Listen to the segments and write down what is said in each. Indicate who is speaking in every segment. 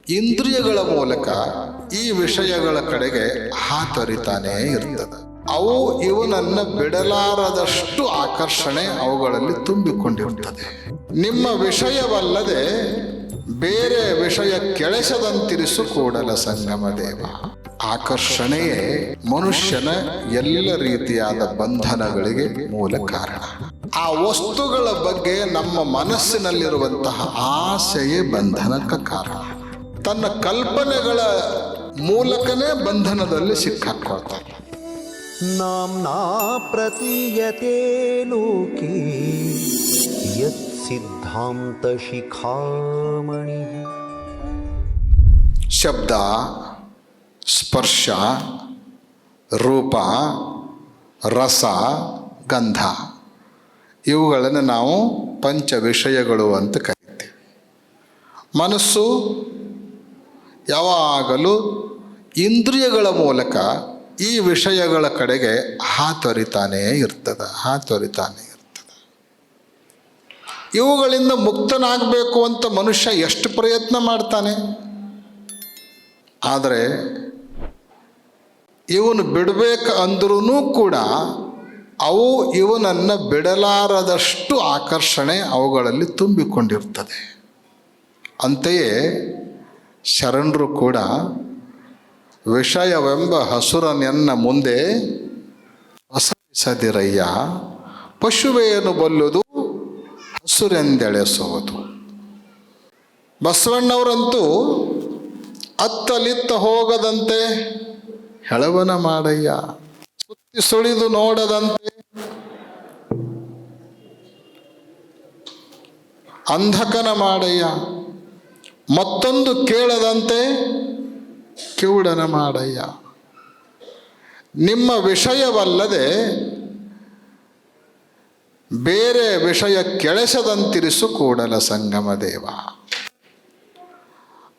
Speaker 1: ಇಂದ್ರಿಯಗಳ ಮೂಲಕ ಈ ವಿಷಯಗಳ ಕಡೆಗೆ ಹಾತೊರಿತಾನೇ ಇರ್ತದೆ. ಅವು ಇವನನ್ನು ಬಿಡಲಾರದಷ್ಟು ಆಕರ್ಷಣೆ ಅವುಗಳಲ್ಲಿ ತುಂಬಿಕೊಂಡಿರುತ್ತದೆ. ನಿಮ್ಮ ವಿಷಯವಲ್ಲದೆ ಬೇರೆ ವಿಷಯ ಕೆಳಸದಂತಿರಿಸು ಕೂಡಲ ಸಂಗಮ ದೇವ. ಆಕರ್ಷಣೆಯೇ ಮನುಷ್ಯನ ಎಲ್ಲ ರೀತಿಯಾದ ಬಂಧನಗಳಿಗೆ ಮೂಲ ಕಾರಣ. ಆ ವಸ್ತುಗಳ ಬಗ್ಗೆ ನಮ್ಮ ಮನಸ್ಸಿನಲ್ಲಿರುವಂತಹ ಆಸೆಯೇ ಬಂಧನಕ್ಕೆ ಕಾರಣ. ತನ್ನ ಕಲ್ಪನೆಗಳ ಮೂಲಕನೇ ಬಂಧನದಲ್ಲಿ ಸಿಕ್ಕಾಕೊಳ್ತಾರೆ.
Speaker 2: ನಾಮ್ನಾ ಪ್ರತೀಯತೆ ಲೋಕೆ ಯತ್ ಸಿದ್ಧಾಂತ ಶಿಖಾಮಣಿ.
Speaker 1: ಶಬ್ದ, ಸ್ಪರ್ಶ, ರೂಪ, ರಸ, ಗಂಧ ಇವುಗಳನ್ನು ನಾವು ಪಂಚ ವಿಷಯಗಳು ಅಂತ ಕರೀತೀವಿ. ಮನಸ್ಸು ಯಾವಾಗಲೂ ಇಂದ್ರಿಯಗಳ ಮೂಲಕ ಈ ವಿಷಯಗಳ ಕಡೆಗೆ ಹಾತೊರಿತಾನೇ ಇರ್ತದೆ. ಇವುಗಳಿಂದ ಮುಕ್ತನಾಗಬೇಕು ಅಂತ ಮನುಷ್ಯ ಎಷ್ಟು ಪ್ರಯತ್ನ ಮಾಡ್ತಾನೆ. ಆದರೆ ಇವನು ಬಿಡಬೇಕು ಅಂದ್ರೂ ಕೂಡ ಅವು ಇವನನ್ನು ಬಿಡಲಾರದಷ್ಟು ಆಕರ್ಷಣೆ ಅವುಗಳಲ್ಲಿ ತುಂಬಿಕೊಂಡಿರ್ತದೆ. ಅಂತೆಯೇ ಶರಣರು ಕೂಡ ವಿಷಯವೆಂಬ ಹಸುರನೆನ್ನ ಮುಂದೆ ಹೊಸದಿರಯ್ಯ, ಪಶುವೇನು ಬಲ್ಲುದು ಹಸುರೆಂದೆಳೆಸುವುದು. ಬಸವಣ್ಣವರಂತೂ ಅತ್ತಲಿತ್ತ ಹೋಗದಂತೆ ಹೆಳವನ ಮಾಡಯ್ಯ, ಸುತ್ತಿ ಸುಳಿದು ನೋಡದಂತೆ ಅಂಧಕನ ಮಾಡಯ್ಯ, ಮತ್ತೊಂದು ಕೇಳದಂತೆ ಕಿವುಡನ ಮಾಡಯ್ಯ. ನಿಮ್ಮ ವಿಷಯವಲ್ಲದೆ ಬೇರೆ ವಿಷಯ ಕೆಳಸದಂತಿರಿಸು ಕೂಡಲ ಸಂಗಮ ದೇವ.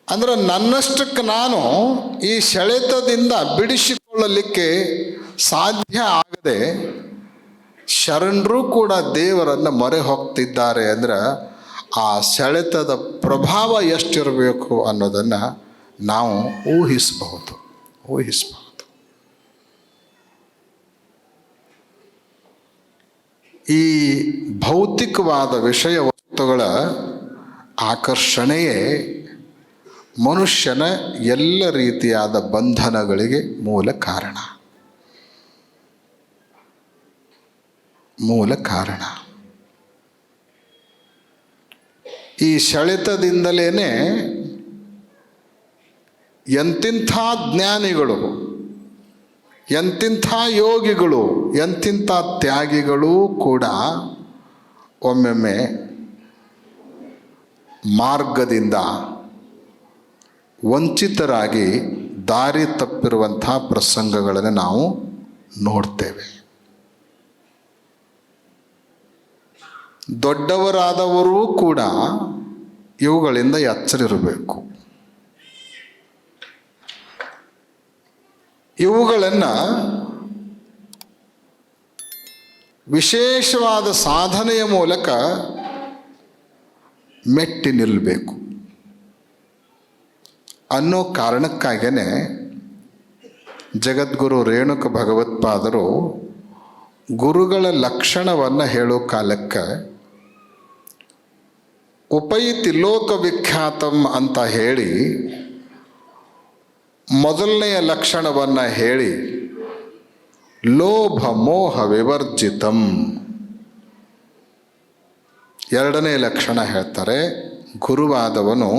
Speaker 1: ಅಂದ್ರೆ ನನ್ನಷ್ಟಕ್ಕೆ ನಾನು ಈ ಸೆಳೆತದಿಂದ ಬಿಡಿಸಿಕೊಳ್ಳಲಿಕ್ಕೆ ಸಾಧ್ಯ ಆಗದೆ ಶರಣರು ಕೂಡ ದೇವರನ್ನು ಮೊರೆ ಹೋಗ್ತಿದ್ದಾರೆ. ಅಂದ್ರೆ ಆ ಸೆಳೆತದ ಪ್ರಭಾವ ಎಷ್ಟಿರಬೇಕು ಅನ್ನೋದನ್ನು ನಾವು ಊಹಿಸಬಹುದು. ಈ ಭೌತಿಕವಾದ ವಿಷಯ ವಸ್ತುಗಳ ಆಕರ್ಷಣೆಯೇ ಮನುಷ್ಯನ ಎಲ್ಲ ರೀತಿಯಾದ ಬಂಧನಗಳಿಗೆ ಮೂಲ ಕಾರಣ. ಈ ಸೆಳೆತದಿಂದಲೇ ಎಂತಿಂಥ ಜ್ಞಾನಿಗಳು, ಎಂತಿಂಥ ಯೋಗಿಗಳು, ಎಂತಿಂಥ ತ್ಯಾಗಿಗಳೂ ಕೂಡ ಒಮ್ಮೊಮ್ಮೆ ಮಾರ್ಗದಿಂದ ವಂಚಿತರಾಗಿ ದಾರಿ ತಪ್ಪಿರುವಂಥ ಪ್ರಸಂಗಗಳನ್ನು ನಾವು ನೋಡ್ತೇವೆ. ದೊಡ್ಡವರಾದವರೂ ಕೂಡ ಇವುಗಳಿಂದ ಎಚ್ಚರಿರಬೇಕು. ಇವುಗಳನ್ನು ವಿಶೇಷವಾದ ಸಾಧನೆಯ ಮೂಲಕ ಮೆಟ್ಟಿ ನಿಲ್ಲಬೇಕು ಅನ್ನೋ ಕಾರಣಕ್ಕಾಗೇ ಜಗದ್ಗುರು ರೇಣುಕ ಭಗವತ್ಪಾದರು ಗುರುಗಳ ಲಕ್ಷಣವನ್ನು ಹೇಳೋ ಕಾಲಕ್ಕೆ ಉಪೈತಿ ಲೋಕವಿಖ್ಯಾತಂ ಅಂತ ಹೇಳಿ ಮೊದಲನೆಯ ಲಕ್ಷಣವನ್ನು ಹೇಳಿ ಲೋಭ ಮೋಹ ವಿವರ್ಜಿತಂ, ಎರಡನೇ ಲಕ್ಷಣ ಹೇಳ್ತಾರೆ. ಗುರುವಾದವನು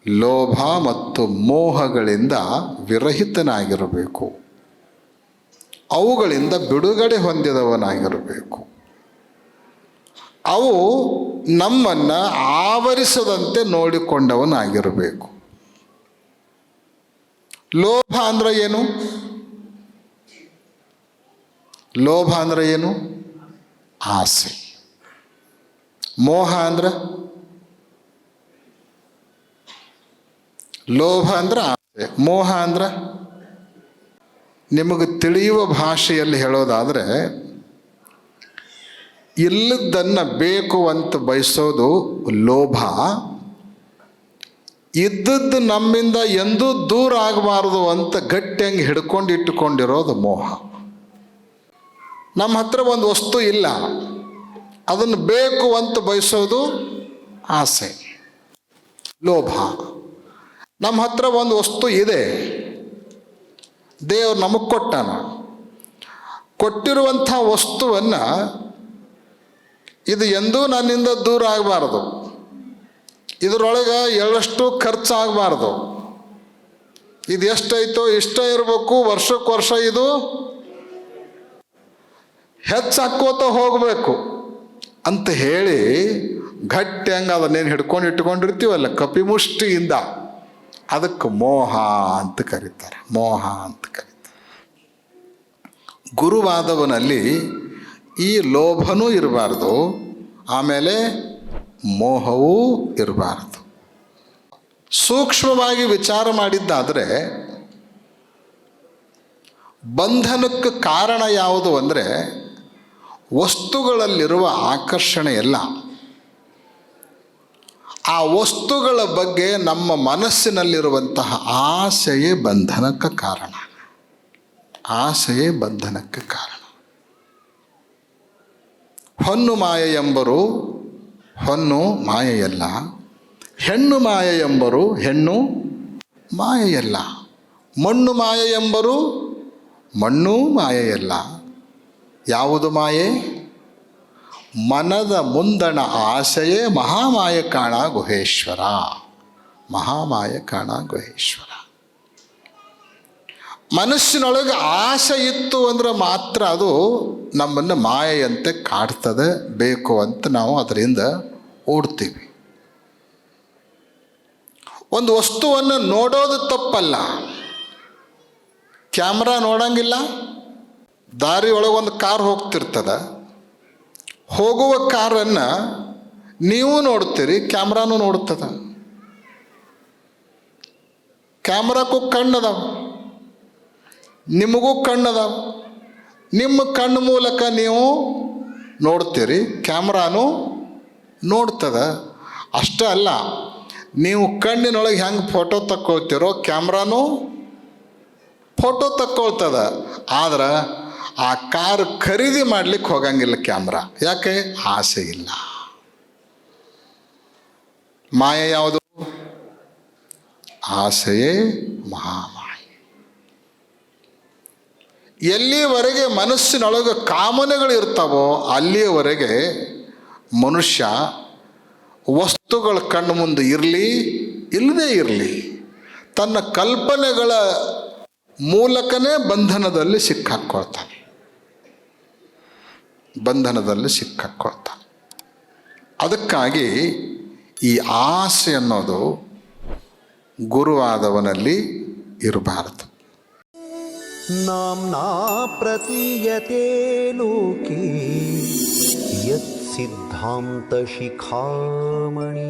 Speaker 1: ಲೋಭ ಮತ್ತು ಮೋಹಗಳಿಂದ ವಿರಹಿತನಾಗಿರಬೇಕು, ಅವುಗಳಿಂದ ಬಿಡುಗಡೆ ಹೊಂದಿದವನಾಗಿರಬೇಕು. ಅವು ನಮ್ಮನ್ನು ಆವರಿಸದಂತೆ ನೋಡಿಕೊಂಡವನಾಗಿರಬೇಕು. ಲೋಭ ಅಂದ್ರೆ ಏನು? ಲೋಭ ಅಂದ್ರೆ ಏನು? ಆಸೆ. ಮೋಹ ಅಂದ್ರೆ ಲೋಭ ಅಂದ್ರೆ ಆಸೆ, ಮೋಹ ಅಂದ್ರೆ ನಿಮಗೆ ತಿಳಿಯುವ ಭಾಷೆಯಲ್ಲಿ ಹೇಳೋದಾದರೆ ಇಲ್ಲದನ್ನು ಬೇಕು ಅಂತ ಬಯಸೋದು ಲೋಭ, ಇದ್ದದ್ದು ನಮ್ಮಿಂದ ಎಂದೂ ದೂರ ಆಗಬಾರ್ದು ಅಂತ ಗಟ್ಟಿಯಂಗೆ ಹಿಡ್ಕೊಂಡಿಟ್ಟುಕೊಂಡಿರೋದು ಮೋಹ. ನಮ್ಮ ಹತ್ರ ಒಂದು ವಸ್ತು ಇಲ್ಲ, ಅದನ್ನು ಬೇಕು ಅಂತ ಬಯಸೋದು ಆಸೆ, ಲೋಭ. ನಮ್ಮ ಹತ್ರ ಒಂದು ವಸ್ತು ಇದೆ, ದೇವರು ನಮಗೆ ಕೊಟ್ಟಾನ. ಕೊಟ್ಟಿರುವಂಥ ವಸ್ತುವನ್ನು ಇದು ಎಂದೂ ನನ್ನಿಂದ ದೂರ ಆಗಬಾರ್ದು, ಇದರೊಳಗೆ ಎಳ್ಳಷ್ಟು ಖರ್ಚಾಗಬಾರ್ದು, ಇದು ಎಷ್ಟೈತೋ ಇಷ್ಟ ಇರಬೇಕು, ವರ್ಷಕ್ಕೆ ವರ್ಷ ಇದು ಹೆಚ್ಚಾಕೋತ ಹೋಗಬೇಕು ಅಂತ ಹೇಳಿ ಗಟ್ಟಿ ಹಂಗೆ ಅದನ್ನೇನು ಹಿಡ್ಕೊಂಡು ಇಟ್ಕೊಂಡಿರ್ತೀವಲ್ಲ ಕಪಿಮುಷ್ಟಿಯಿಂದ, ಅದಕ್ಕೆ ಮೋಹ ಅಂತ ಕರೀತಾರೆ. ಮೋಹ ಅಂತ ಕರೀತಾರೆ. ಗುರುವಾದವನಲ್ಲಿ ಈ ಲೋಭನೂ ಇರಬಾರ್ದು, ಆಮೇಲೆ ಮೋಹವೂ ಇರಬಾರ್ದು. ಸೂಕ್ಷ್ಮವಾಗಿ ವಿಚಾರ ಮಾಡಿದ್ದಾದರೆ ಬಂಧನಕ್ಕೆ ಕಾರಣ ಯಾವುದು ಅಂದರೆ ವಸ್ತುಗಳಲ್ಲಿರುವ ಆಕರ್ಷಣೆ ಎಲ್ಲ. ಆ ವಸ್ತುಗಳ ಬಗ್ಗೆ ನಮ್ಮ ಮನಸ್ಸಿನಲ್ಲಿರುವಂತಹ ಆಸೆಯೇ ಬಂಧನಕ್ಕೆ ಕಾರಣ. ಆಸೆಯೇ ಬಂಧನಕ್ಕೆ ಕಾರಣ. ಹೊನ್ನು ಮಾಯ ಎಂಬರು ಹೊನ್ನು ಮಾಯೆಯಲ್ಲ, ಹೆಣ್ಣು ಮಾಯ ಎಂಬರು ಹೆಣ್ಣು ಮಾಯೆಯಲ್ಲ, ಮಣ್ಣು ಮಾಯ ಎಂಬರು ಮಣ್ಣು ಮಾಯೆಯಲ್ಲ. ಯಾವುದು ಮಾಯೆ? ಮನದ ಮುಂದಣ ಆಸೆಯೇ ಮಹಾಮಾಯ ಕಾಣ ಗುಹೇಶ್ವರ. ಮಹಾಮಾಯ ಕಾಣ ಗುಹೇಶ್ವರ. ಮನಸ್ಸಿನೊಳಗೆ ಆಸೆ ಇತ್ತು ಅಂದ್ರೆ ಮಾತ್ರ ಅದು ನಮ್ಮನ್ನು ಮಾಯೆಯಂತೆ ಕಾಡ್ತದೆ, ಬೇಕು ಅಂತ ನಾವು ಅದರಿಂದ ಓಡ್ತೀವಿ. ಒಂದು ವಸ್ತುವನ್ನು ನೋಡೋದು ತಪ್ಪಲ್ಲ. ಕ್ಯಾಮ್ರಾ ನೋಡಂಗಿಲ್ಲ, ದಾರಿ ಒಳಗೊಂದು ಕಾರ್ ಹೋಗ್ತಿರ್ತದ, ಹೋಗುವ ಕಾರನ್ನು ನೀವು ನೋಡ್ತೀರಿ, ಕ್ಯಾಮ್ರಾನು ನೋಡ್ತದ. ಕ್ಯಾಮ್ರಾಕ್ಕೂ ಕಣ್ಣದಾವ, ನಿಮಗೂ ಕಣ್ಣದಾವ. ನಿಮ್ಮ ಕಣ್ಣು ಮೂಲಕ ನೀವು ನೋಡ್ತೀರಿ, ಕ್ಯಾಮ್ರಾನು ನೋಡ್ತದ. ಅಷ್ಟೇ ಅಲ್ಲ, ನೀವು ಕಣ್ಣಿನೊಳಗೆ ಹೆಂಗೆ ಫೋಟೋ ತಕ್ಕೊಳ್ತೀರೋ ಕ್ಯಾಮ್ರಾನು ಫೋಟೋ ತಕ್ಕೊಳ್ತದ. ಆದ್ರೆ ಆ ಕಾರ್ ಖರೀದಿ ಮಾಡ್ಲಿಕ್ಕೆ ಹೋಗಂಗಿಲ್ಲ ಕ್ಯಾಮ್ರಾ. ಯಾಕೆ? ಆಸೆ ಇಲ್ಲ. ಮಾಯೆ ಯಾವುದು? ಆಸೆಯೇ ಮಹಾಮಾಯೆ. ಎಲ್ಲಿವರೆಗೆ ಮನಸ್ಸಿನೊಳಗೆ ಕಾಮನೆಗಳು ಇರ್ತಾವೋ ಅಲ್ಲಿಯವರೆಗೆ ಮನುಷ್ಯ ವಸ್ತುಗಳ ಕಣ್ಣು ಮುಂದೆ ಇರಲಿ ಇಲ್ಲದೇ ಇರಲಿ ತನ್ನ ಕಲ್ಪನೆಗಳ ಮೂಲಕನೇ ಬಂಧನದಲ್ಲಿ ಸಿಕ್ಕಾಕ್ಕೊಳ್ತಾನೆ. ಬಂಧನದಲ್ಲಿ ಸಿಕ್ಕಾಕ್ಕೊಳ್ತಾನೆ. ಅದಕ್ಕಾಗಿ ಈ ಆಸೆ ಅನ್ನೋದು ಗುರುವಾದವನಲ್ಲಿ ಇರಬಾರದು.
Speaker 2: ನಾಮ್ನಾ ಪ್ರತೀಯತೆ ಲೋಕೆ ಯತ್ ಸಿದ್ಧಾಂತ ಶಿಖಾಮಣಿ.